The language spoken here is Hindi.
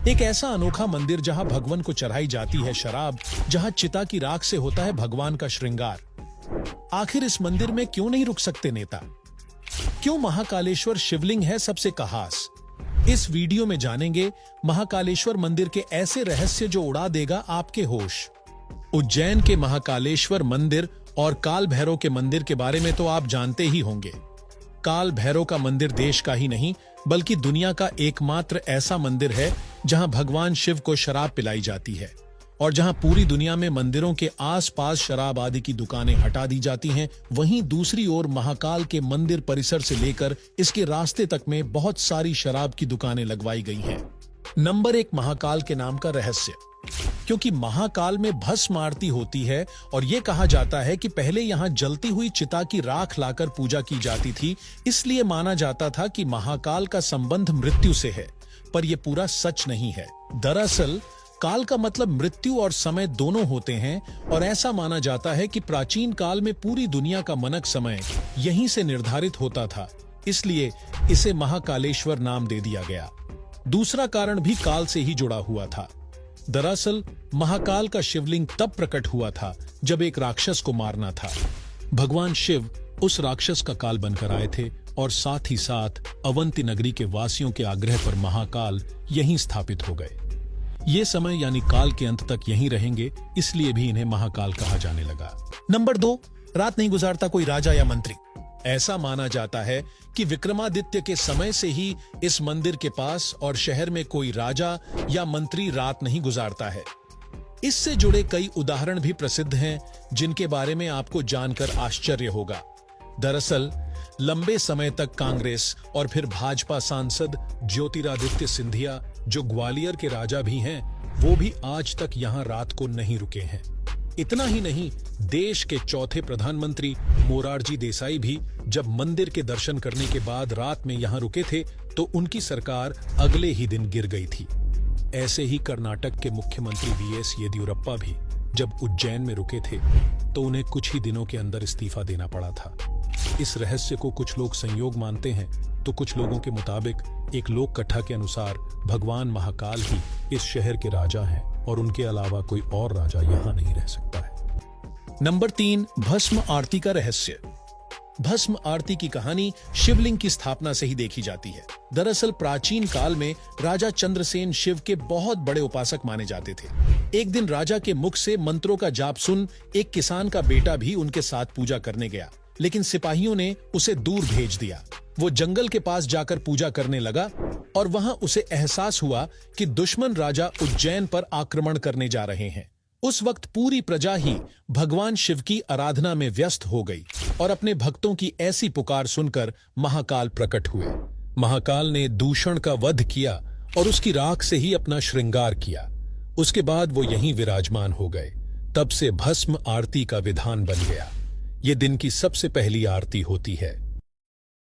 एक ऐसा अनोखा मंदिर जहां भगवान को चढ़ाई जाती है शराब, जहां चिता की राख से होता है भगवान का श्रृंगार। आखिर इस मंदिर में क्यों नहीं रुक सकते नेता? क्यों महाकालेश्वर शिवलिंग है सबसे खास? इस वीडियो में जानेंगे महाकालेश्वर मंदिर के ऐसे रहस्य जो उड़ा देगा आपके होश। उज्जैन के महाकालेश्वर मंदिर और काल भैरव के मंदिर के बारे में तो आप जानते ही होंगे। काल भैरव का मंदिर देश का ही नहीं बल्कि दुनिया का एकमात्र ऐसा मंदिर है जहां भगवान शिव को शराब पिलाई जाती है और जहां पूरी दुनिया में मंदिरों के आसपास शराब आदि की दुकानें हटा दी जाती हैं। वहीं दूसरी ओर महाकाल के मंदिर परिसर से लेकर इसके रास्ते तक में बहुत सारी शराब की दुकानें लगवाई गई हैं। नंबर 1, महाकाल के नाम का रहस्य। क्योंकि महाकाल में भस्म आरती होती है और यह कहा जाता है कि पहले यहां जलती हुई चिता की राख लाकर पूजा की जाती थी, इसलिए माना जाता था कि महाकाल का संबंध मृत्यु से है। पर यह पूरा सच नहीं है। दरअसल काल का मतलब मृत्यु और समय दोनों होते हैं और ऐसा माना जाता है कि प्राचीन काल में पूरी दुनिया का मनक समय यहीं से निर्धारित होता था, इसलिए इसे महाकालेश्वर नाम दे दिया गया। दूसरा कारण भी काल से ही जुड़ा हुआ था। दरअसल महाकाल का शिवलिंग तब प्रकट हुआ था जब एक राक्षस को मारना था। भगवान शिव उस राक्षस का काल बनकर आए थे और साथ ही साथ अवंती नगरी के वासियों के आग्रह पर महाकाल यहीं स्थापित हो गए। ये समय यानी काल के अंत तक यहीं रहेंगे, इसलिए भी इन्हें महाकाल कहा जाने लगा। नंबर 2, रात नहीं गुजारता कोई राजा या मंत्री। ऐसा माना जाता है कि विक्रमादित्य के समय से ही इस मंदिर के पास और शहर में कोई राजा या मंत्री रात नहीं गुजारता है। इससे जुड़े कई उदाहरण भी प्रसिद्ध हैं जिनके बारे में आपको जानकर आश्चर्य होगा। दरअसल लंबे समय तक कांग्रेस और फिर भाजपा सांसद ज्योतिरादित्य सिंधिया, जो ग्वालियर के राजा भी हैं, वो भी आज तक यहां रात को नहीं रुके हैं। इतना ही नहीं, देश के चौथे प्रधानमंत्री मोरारजी देसाई भी जब मंदिर के दर्शन करने के बाद रात में यहां रुके थे तो उनकी सरकार अगले ही दिन गिर गई थी। ऐसे ही कर्नाटक के मुख्यमंत्री वीएस येदियुरप्पा भी जब उज्जैन में रुके थे तो उन्हें कुछ ही दिनों के अंदर इस्तीफा देना पड़ा था। इस रहस्य को कुछ लोग संयोग मानते हैं तो कुछ लोगों के मुताबिक एक लोक कथा के अनुसार भगवान महाकाल ही इस शहर के राजा हैं और उनके अलावा कोई और राजा यहां नहीं रह सकता है। नंबर 3, भस्म आरती का रहस्य। भस्म आरती की कहानी शिवलिंग की स्थापना से ही देखी जाती है। दरअसल प्राचीन काल में राजा चंद्रसेन शिव के बहुत बड़े उपासक माने जाते थे। एक दिन राजा के मुख से मंत्रों का जाप सुन एक किसान का बेटा भी उनके साथ पूजा करने गया, लेकिन सिपाहियों ने उसे दूर भेज दिया। वो जंगल के पास जाकर पूजा करने लगा और वहां उसे एहसास हुआ कि दुश्मन राजा उज्जैन पर आक्रमण करने जा रहे हैं। उस वक्त पूरी प्रजा ही भगवान शिव की आराधना में व्यस्त हो गई और अपने भक्तों की ऐसी पुकार सुनकर महाकाल प्रकट हुए। महाकाल ने दूषण का वध किया और उसकी राख से ही अपना श्रृंगार किया। उसके बाद वो यहीं विराजमान हो गए। तब से भस्म आरती का विधान बन गया। ये दिन की सबसे पहली आरती होती है।